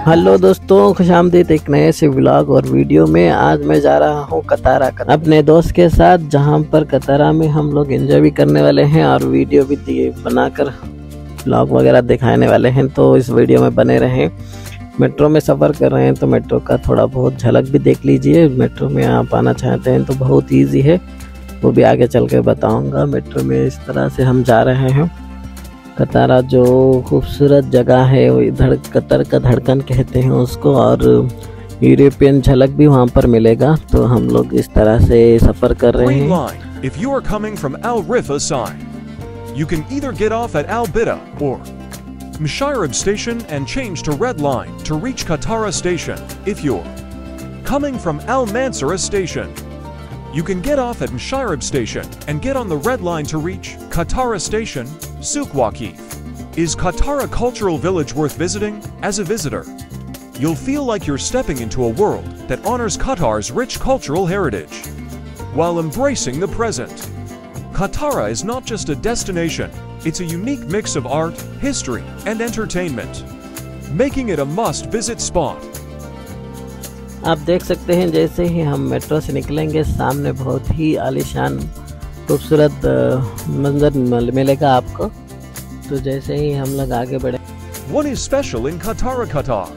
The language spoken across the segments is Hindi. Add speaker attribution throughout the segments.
Speaker 1: हेलो दोस्तों, खुशामदीद एक नए से व्लॉग और वीडियो में। आज मैं जा रहा हूँ कतारा अपने दोस्त के साथ, जहाँ पर कतारा में हम लोग एंजॉय भी करने वाले हैं और वीडियो भी बनाकर व्लॉग वगैरह दिखाने वाले हैं। तो इस वीडियो में बने रहें। मेट्रो में सफ़र कर रहे हैं तो मेट्रो का थोड़ा बहुत झलक भी देख लीजिए। मेट्रो में आप आना चाहते हैं तो बहुत ईजी है, वो भी आगे चल के बताऊँगा। मेट्रो में इस तरह से हम जा रहे हैं। कतारा जो खूबसूरत जगह है, वो इधर कतर का धड़कन कहते हैं उसको, और यूरोपियन झलक भी वहाँ पर मिलेगा। तो हम लोग इस तरह से सफ़र कर रहे हैं।
Speaker 2: If you are coming from Al Rifa side, you can either get off at Al Bida or Mushairab station and change to Red Line to reach Kataara station. If you're coming from Al Mansura station, you can get off at Mushairab station and get on the Red Line to reach Kataara station. Souq Waqif. Is Kataara cultural village worth visiting? As a visitor, you'll feel like you're stepping into a world that honors Qatar's rich cultural heritage while embracing the present. Kataara is not just a destination, it's a unique mix of art, history, and entertainment, making it a must-visit spot.
Speaker 1: आप देख सकते हैं जैसे ही हम मेट्रो से निकलेंगे, सामने बहुत ही आलीशान खूबसूरत मंजर मिलेगा आपको। तो जैसे ही हम लोग आगे बढ़े,
Speaker 2: What is special in Kataara, Qatar?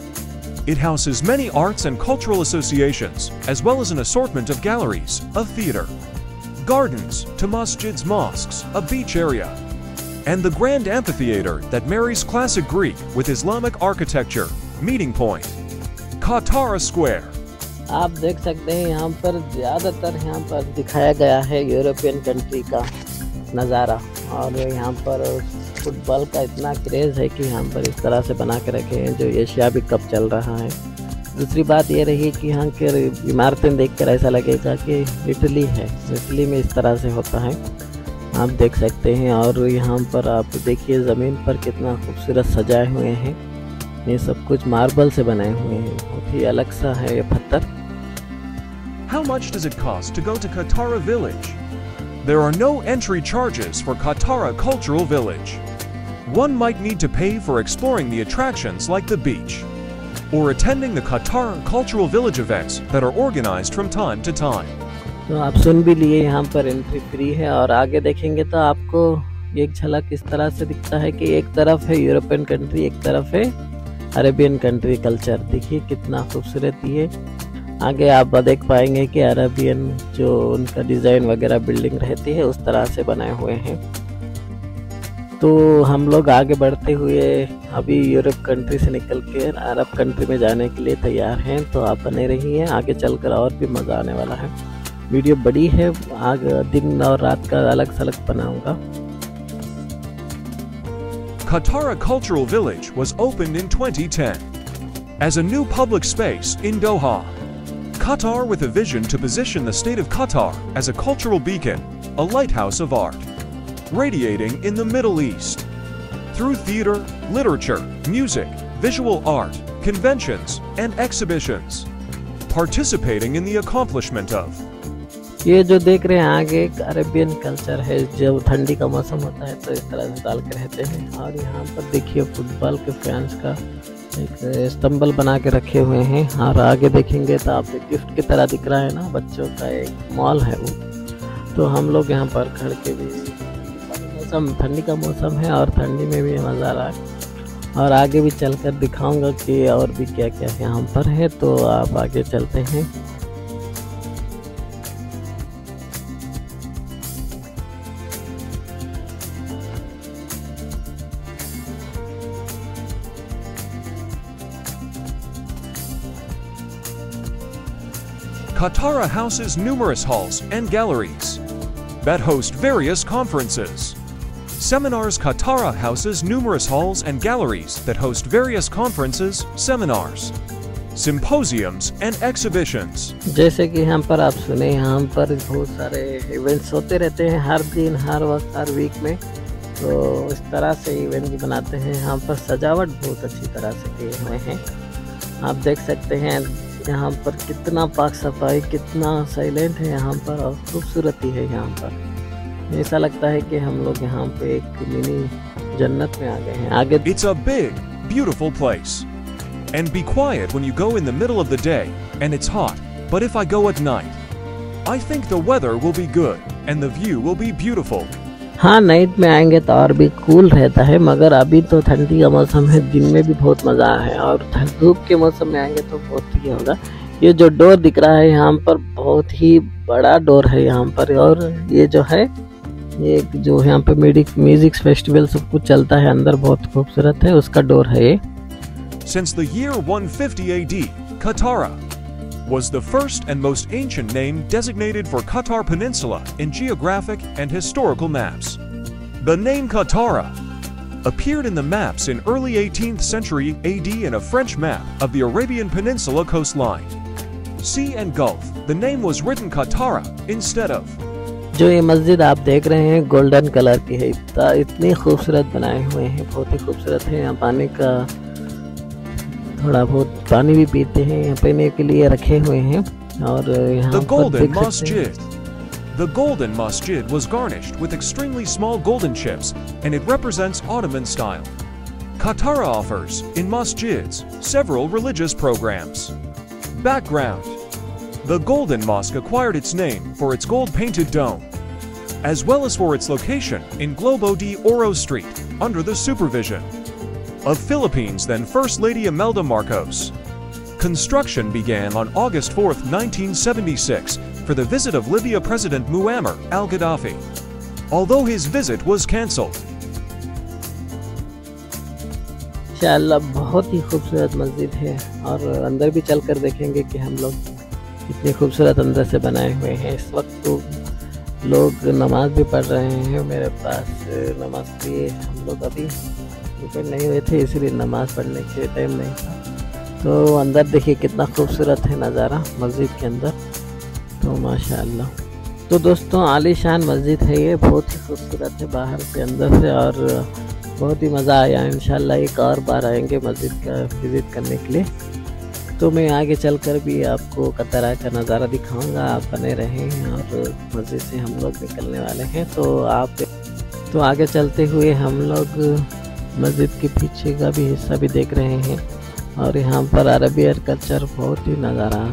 Speaker 2: It houses many arts and cultural associations, as well as an assortment of galleries, a theater, gardens, to masjids, mosques, a beach area, and the grand amphitheater that marries classic Greek with Islamic architecture. Meeting point, Kataara Square.
Speaker 1: आप देख सकते हैं यहाँ पर ज़्यादातर यहाँ पर दिखाया गया है यूरोपियन कंट्री का नज़ारा। और यहाँ पर फुटबॉल का इतना क्रेज़ है कि यहाँ पर इस तरह से बना के रखे हैं, जो एशिया भी कप चल रहा है। दूसरी बात ये रही कि यहाँ के इमारतें देखकर ऐसा लगेगा कि इटली है। इटली में इस तरह से होता है, आप देख सकते हैं। और यहाँ पर आप देखिए ज़मीन पर कितना खूबसूरत सजाए हुए हैं। ये सब कुछ मार्बल से बनाए हुए हैं, बहुत ही अलग सा है ये पत्थर।
Speaker 2: How much does it cost to go to Kataara Village? There are no entry charges for Kataara Cultural Village. One might need to pay for exploring the attractions like the beach, or attending the Kataara Cultural Village events that are organized from time to time.
Speaker 1: तो आप सुन भी लिए, यहाँ पर एंट्री फ्री है। और आगे देखेंगे तो आपको एक झलक इस तरह से दिखता है कि एक तरफ है यूरोपियन कंट्री, एक तरफ है अरेबियन कंट्री कल्चर। देखिए कितना खूबसूरत ये। आगे आप देख पाएंगे कि अरेबियन जो उनका डिज़ाइन वगैरह बिल्डिंग रहती है उस तरह से बनाए हुए हैं। तो हम लोग आगे बढ़ते हुए अभी यूरोप कंट्री से निकल के अरब कंट्री में जाने के लिए तैयार हैं। तो आप बने रहिए, आगे चलकर और भी मज़ा आने वाला है। वीडियो बड़ी है, आगे दिन और रात का अलग अलग बनाऊँगा।
Speaker 2: Kataara Cultural Village was opened in 2010 as a new public space in Doha, Qatar, with a vision to position the state of Qatar as a cultural beacon, a lighthouse of art, radiating in the Middle East. Through theater, literature, music, visual art, conventions, and exhibitions, participating in the accomplishment of
Speaker 1: ये जो देख रहे हैं आगे एक अरेबियन कल्चर है। जब ठंडी का मौसम होता है तो इस तरह से डाल के रहते हैं। और यहाँ पर देखिए फुटबॉल के फैंस का एक स्तंभल बना के रखे हुए हैं। और आगे देखेंगे तो आप गिफ्ट की तरह दिख रहा है ना, बच्चों का एक मॉल है वो। तो हम लोग यहाँ पर खड़ के भी, मौसम ठंडी का मौसम है और ठंडी में भी मज़ा आ रहा है। और आगे भी चलकर दिखाऊंगा कि और भी क्या क्या यहाँ पर है। तो आप आगे चलते हैं।
Speaker 2: Kataara houses numerous halls and galleries that host various conferences. Seminars. Kataara houses numerous halls and galleries that host various conferences, seminars, symposiums, and exhibitions.
Speaker 1: जैसे कि यहाँ पर आप सुने, यहाँ पर बहुत सारे इवेंट्स होते रहते हैं हर दिन, हर वक्त, हर वीक में। तो इस तरह से इवेंट भी बनाते हैं। यहाँ पर सजावट बहुत अच्छी तरह से किए हुए हैं। आप देख सकते हैं यहाँ पर कितना पाक सफाई, कितना साइलेंट है यहाँ पर, और खूबसूरती है यहाँ पर। ऐसा लगता है कि हम लोग यहाँ पे एक मिनी जन्नत में आ गए हैं। आगे
Speaker 2: It's a big, beautiful place. And be quiet when you go in the middle of the day and it's hot. But if I go at night, I think the weather will be good and the view will be beautiful.
Speaker 1: हाँ, नाइट में आएंगे तो और भी कूल रहता है, मगर अभी तो ठंडी का मौसम है, दिन में भी बहुत मज़ा है, और धूप के मौसम में आएंगे तो बहुत ही होगा। ये जो डोर दिख रहा है यहाँ पर बहुत ही बड़ा डोर है यहाँ पर, और ये जो है ये जो यहाँ पे म्यूजिक फेस्टिवल सब कुछ चलता है अंदर, बहुत खूबसूरत है, उसका डोर है ये।
Speaker 2: Since the year 150 AD, Katara was the first and most ancient name designated for Qatar Peninsula in geographic and historical maps. The name Katara appeared in the maps in early 18th century AD in a French map of the Arabian Peninsula coastline. Sea and Gulf, the name was written Katara instead of.
Speaker 1: जो ये मस्जिद आप देख रहे हैं गोल्डन कलर की है, इतनी खूबसूरत बनाए हुए हैं, बहुत ही खूबसूरत है। यहाँ पानी का थोड़ा बहुत पानी भी पीते हैं, यहाँ पीने के लिए रखे हुए हैं। और यहाँ पर देख सकते हैं
Speaker 2: The Golden Masjid was garnished with extremely small golden chips and it represents Ottoman style. Katara offers, in masjids, several religious programs. Background: the Golden Mosque acquired its name for its gold-painted dome, as well as for its location in Globo de Oro Street, under the supervision of Philippines then First Lady Imelda Marcos. Construction began on August 4, 1976, for the visit of Libya President Muammar al-Gaddafi, although his visit was cancelled.
Speaker 1: इंशाअल्लाह बहुत ही खूबसूरत मस्जिद है, और अंदर भी चल कर देखेंगे कि हम लोग इतने खूबसूरत अंदर से बनाए हुए हैं। इस वक्त तो लोग नमाज भी पढ़ रहे हैं, मेरे पास नमाज के लिए हम लोग अभी प्रिपेयर नहीं हुए थे, इसलिए नमाज पढ़ने के टाइम नहीं था। तो अंदर देखिए कितना खूबसूरत है नज़ारा मस्जिद के अंदर, तो माशाअल्लाह। तो दोस्तों आलीशान मस्जिद है ये, बहुत ही खूबसूरत है बाहर से अंदर से, और बहुत ही मज़ा आया। इंशाल्लाह एक और बार आएंगे मस्जिद का विज़िट करने के लिए। तो मैं आगे चलकर भी आपको कतरा का नज़ारा दिखाऊंगा, आप बने रहें। और मस्जिद से हम लोग निकलने वाले हैं, तो आगे चलते हुए हम लोग मस्जिद के पीछे का भी हिस्सा भी देख रहे हैं, और यहाँ पर अरबियन कल्चर बहुत ही नज़ारा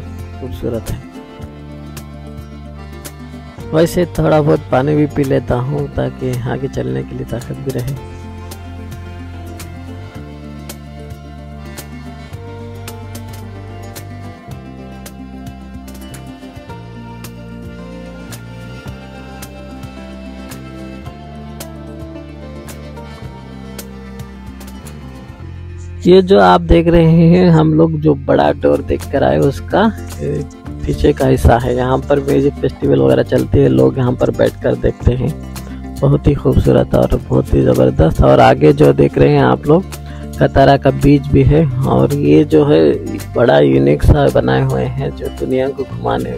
Speaker 1: खूबसूरत है। वैसे थोड़ा बहुत पानी भी पी लेता हूँ ताकि आगे चलने के लिए ताकत भी रहे। ये जो आप देख रहे हैं हम लोग जो बड़ा डोर देख कर आए उसका पीछे का हिस्सा है। यहाँ पर म्यूजिक फेस्टिवल वगैरह चलती है, लोग यहाँ पर बैठकर देखते हैं, बहुत ही खूबसूरत और बहुत ही ज़बरदस्त। और आगे जो देख रहे हैं आप लोग कतारा का बीच भी है, और ये जो है बड़ा यूनिक सा बनाए हुए हैं जो दुनिया को घुमाने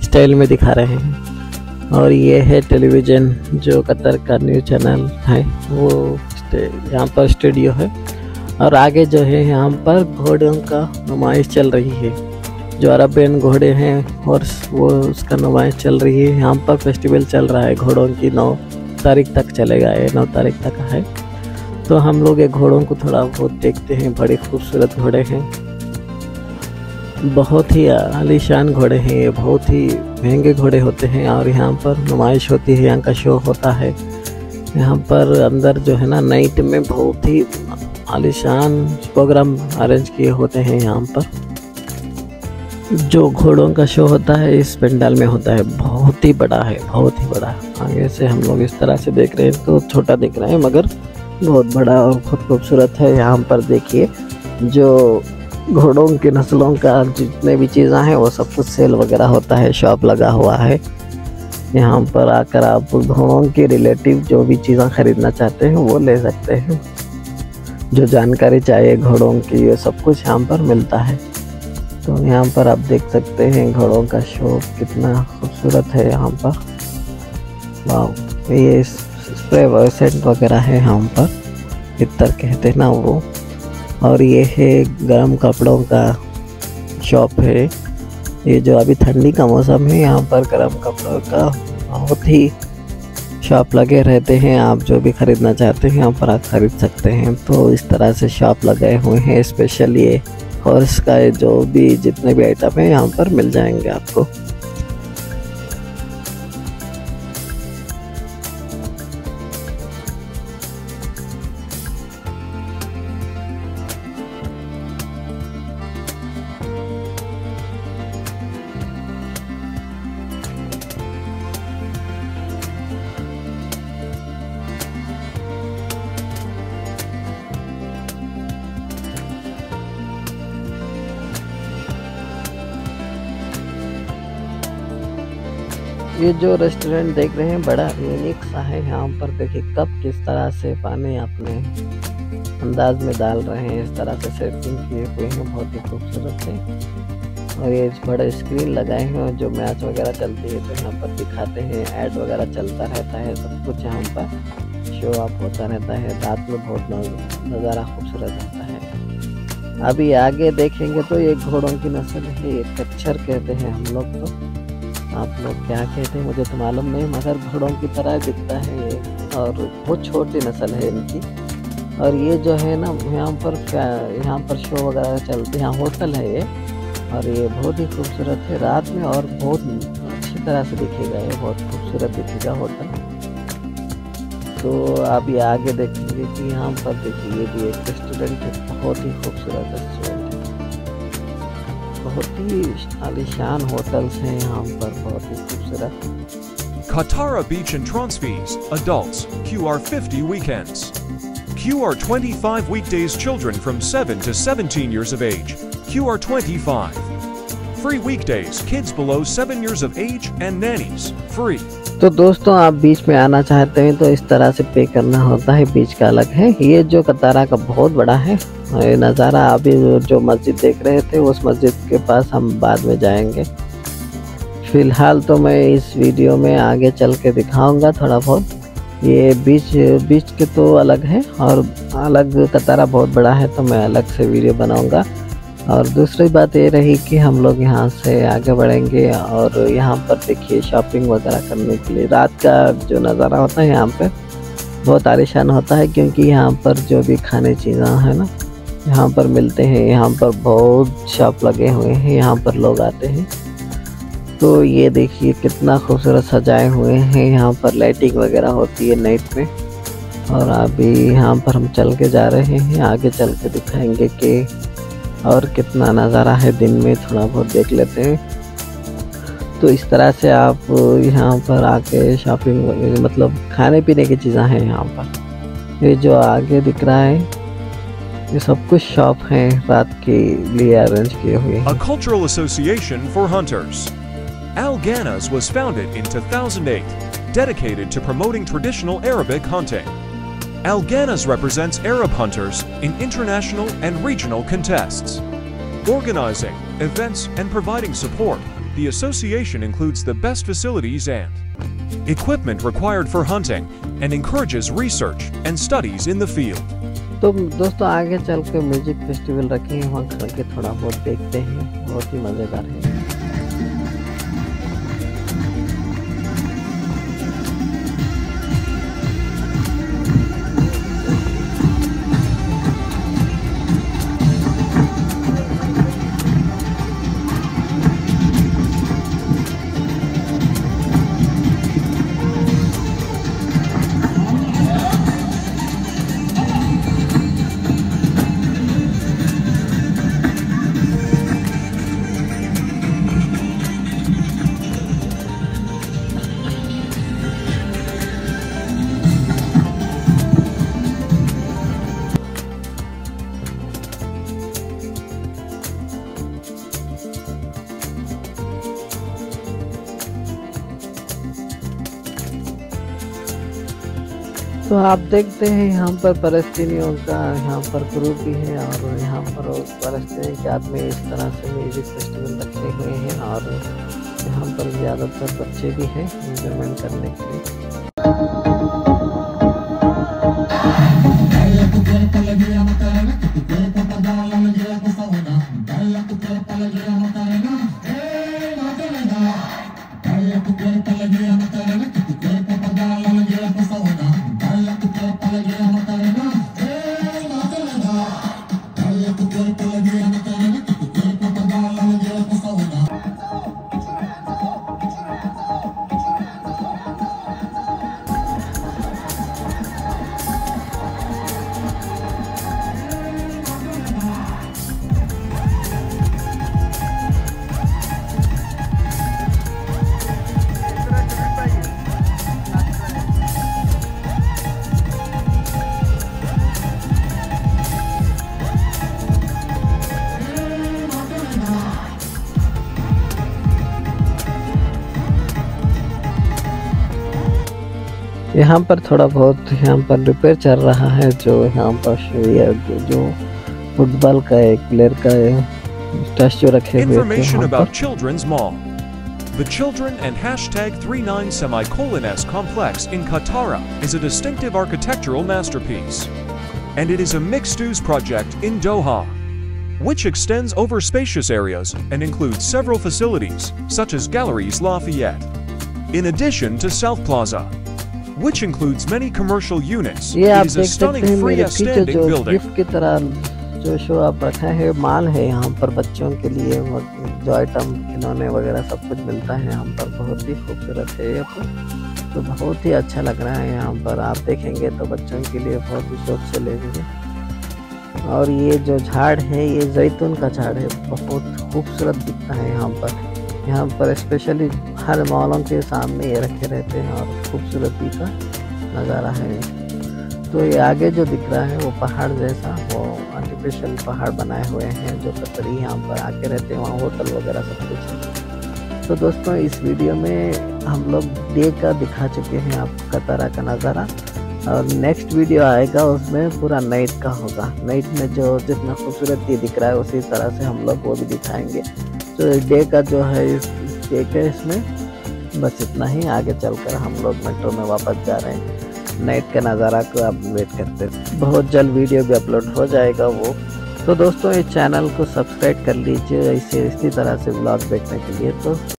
Speaker 1: स्टाइल में दिखा रहे हैं। और ये है टेलीविज़न जो कतर का न्यूज़ चैनल है, वो यहाँ पर स्टूडियो है। और आगे जो है यहाँ पर घोड़ों का नुमाइश चल रही है, जो अरबियन घोड़े हैं और वो उसका नुमाइश चल रही है। यहाँ पर फेस्टिवल चल रहा है घोड़ों की, 9 तारीख तक चलेगा, ये 9 तारीख तक है। तो हम लोग ये घोड़ों को थोड़ा बहुत देखते हैं, बड़े खूबसूरत घोड़े हैं, बहुत ही आलीशान घोड़े हैं, ये बहुत ही महंगे घोड़े होते हैं। और यहाँ पर नुमाइश होती है, यहाँ का शो होता है। यहाँ पर अंदर जो है ना नाइट में बहुत ही आलीशान प्रोग्राम अरेंज किए होते हैं। यहाँ पर जो घोड़ों का शो होता है इस पंडाल में होता है, बहुत ही बड़ा है, बहुत ही बड़ा। आगे से हम लोग इस तरह से देख रहे हैं तो छोटा दिख रहा है, मगर बहुत बड़ा और बहुत खूबसूरत है। यहाँ पर देखिए जो घोड़ों की नस्लों का जितने भी चीज़ें हैं वो सब कुछ सेल वगैरह होता है, शॉप लगा हुआ है। यहाँ पर आकर आप घोड़ों के रिलेटिव जो भी चीज़ें खरीदना चाहते हैं वो ले सकते हैं, जो जानकारी चाहिए घोड़ों की ये सब कुछ यहाँ पर मिलता है। तो यहाँ पर आप देख सकते हैं घोड़ों का शो कितना खूबसूरत है यहाँ पर। वाह, ये स्प्रे सेंट वगैरह है यहाँ पर, इतर कहते हैं ना वो। और ये है गर्म कपड़ों का शॉप है। ये जो अभी ठंडी का मौसम है, यहाँ पर गर्म कपड़ों का बहुत ही शॉप लगे रहते हैं, आप जो भी ख़रीदना चाहते हैं यहाँ पर आप ख़रीद सकते हैं। तो इस तरह से शॉप लगे हुए हैं, स्पेशल ये हॉर्स का जो भी जितने भी आइटम हैं यहाँ पर मिल जाएंगे आपको। ये जो रेस्टोरेंट देख रहे हैं बड़ा यूनिक सा है। यहाँ पर देखिए कप किस तरह से पानी अपने अंदाज में डाल रहे हैं, इस तरह से सेटिंग किए हुए हैं, बहुत ही खूबसूरत है। और ये बड़े स्क्रीन लगाए हैं और जो मैच वगैरह चलती है तो यहाँ पर दिखाते हैं, ऐड वगैरह चलता रहता है, सब कुछ यहाँ पर शो अप होता रहता है। रात में बहुत नज़ारा खूबसूरत रहता है। अभी आगे देखेंगे तो ये घोड़ों की नस्ल है, ये कच्छर कहते हैं हम लोग, तो आप लोग क्या कहते हैं मुझे तो मालूम नहीं, मगर घोड़ों की तरह दिखता है ये और बहुत छोटी नस्ल है इनकी। और ये जो है ना यहाँ पर शो वगैरह चलते हैं, होटल है ये और ये बहुत ही खूबसूरत है रात में और बहुत अच्छी तरह से दिखेगा, ये बहुत खूबसूरत दिखेगा होटल। तो आप ये आगे देखेंगे कि यहाँ पर देखिए ये भी एक रेस्टोरेंट है, बहुत ही खूबसूरत रेस्टोरेंट है, बहुत ही आलीशान होटल्स हैं यहाँ पर, बहुत ही खूबसूरत।
Speaker 2: Katara Beach and Transfees, adults, QR50 weekends. QR25 weekdays, children from 7 to 17 years of age, QR25. Free weekdays, kids below 7 years of age and nannies, free.
Speaker 1: तो दोस्तों आप बीच में आना चाहते हैं तो इस तरह से पे करना होता है, बीच का अलग है। ये जो कतारा का बहुत बड़ा है ये नज़ारा, अभी जो मस्जिद देख रहे थे उस मस्जिद के पास हम बाद में जाएंगे। फ़िलहाल तो मैं इस वीडियो में आगे चल के दिखाऊंगा थोड़ा बहुत। ये बीच के तो अलग है और अलग कतारा बहुत बड़ा है, तो मैं अलग से वीडियो बनाऊंगा। और दूसरी बात ये रही कि हम लोग यहाँ से आगे बढ़ेंगे और यहाँ पर देखिए शॉपिंग वगैरह करने के लिए रात का जो नज़ारा होता है यहाँ पे बहुत आलीशान होता है, क्योंकि यहाँ पर जो भी खाने चीज़ें हैं ना यहाँ पर मिलते हैं। यहाँ पर बहुत शॉप लगे हुए हैं, यहाँ पर लोग आते हैं। तो ये देखिए कितना खूबसूरत सजाए हुए हैं, यहाँ पर लाइटिंग वगैरह होती है नाइट में। और अभी यहाँ पर हम चल के जा रहे हैं, आगे चल के दिखाएंगे कि और कितना नज़ारा है दिन में, थोड़ा बहुत देख लेते हैं। तो इस तरह से आप यहाँ पर आके शॉपिंग मतलब खाने पीने की चीज़ें हैं यहाँ पर। ये जो आगे दिख रहा है ये सब कुछ शॉप हैं रात के लिए अरेंज किए हुए हैं।
Speaker 2: A cultural association for hunters. Al Ghanas was founded in 2008, dedicated to promoting traditional Arabic hunting. Al Ghanas represents Arab hunters in international and regional contests. Organizing events and providing support, the association includes the best facilities and equipment required for hunting and encourages research and studies in the field.
Speaker 1: तो दोस्तों आगे चल के म्यूजिक फेस्टिवल रखे हैं, वहाँ खड़ के थोड़ा बहुत देखते हैं, बहुत ही मज़ेदार है। तो आप देखते हैं यहाँ पर फ़लस्तीनियों का यहाँ पर ग्रुप भी है और यहाँ पर फ़लस्तीनी के आदमी इस तरह से म्यूजिक फेस्टिवल रखे हुए हैं और यहाँ पर ज़्यादातर बच्चे भी हैं एंजॉयमेंट करने के लिए। यहाँ पर थोड़ा बहुत यहाँ पर रिपेयर चल रहा है। जो यहाँ पर जो फुटबॉल का एक प्लेयर का स्टैचू रखे हुए थे
Speaker 2: Information
Speaker 1: यहाँ
Speaker 2: about
Speaker 1: पर।
Speaker 2: Children's Mall. The Children and #39:S complex in Katara is a distinctive architectural masterpiece. And it is a mixed-use project in Doha, which extends over spacious areas and includes several facilities, such as Galleries Lafayette. In addition to South Plaza, which includes many commercial units,
Speaker 1: ये आप
Speaker 2: it is a
Speaker 1: देख सकते
Speaker 2: stunning
Speaker 1: हैं मेरे पीछे
Speaker 2: freestanding
Speaker 1: जो
Speaker 2: building.
Speaker 1: गिफ्ट की तरह जो शो आप रखा है माल है यहाँ पर बच्चों के लिए जो आइटम खिलौने वगैरह सब कुछ मिलता है यहाँ पर। बहुत ही खूबसूरत है ये तो बहुत ही अच्छा लग रहा है यहाँ पर। आप देखेंगे तो बच्चों के लिए बहुत ही शौक से लेंगे। और ये जो झाड़ है ये जैतून का झाड़ है, बहुत खूबसूरत दिखता है यहाँ पर। यहाँ पर स्पेशली हर मॉलों के सामने ये रखे रहते हैं और खूबसूरती का नज़ारा है। तो ये आगे जो दिख रहा है वो पहाड़ जैसा, वो आर्टिफिशियल पहाड़ बनाए हुए हैं जो कतरी यहाँ पर आके रहते हैं, वहाँ होटल वगैरह सब कुछ है। तो दोस्तों इस वीडियो में हम लोग डे का दिखा चुके हैं आपको कतारा का नज़ारा, और नेक्स्ट वीडियो आएगा उसमें पूरा नाइट का होगा। नाइट में जो जितना खूबसूरत ये दिख रहा है उसी तरह से हम लोग वो भी दिखाएंगे। तो डे का जो है इस डे के इसमें बस इतना ही। आगे चलकर हम लोग मेट्रो में वापस जा रहे हैं। नाइट का नज़ारा को आप वेट करते हैं, बहुत जल्द वीडियो भी अपलोड हो जाएगा वो। तो दोस्तों इस चैनल को सब्सक्राइब कर लीजिए इसी तरह से व्लॉग देखने के लिए। तो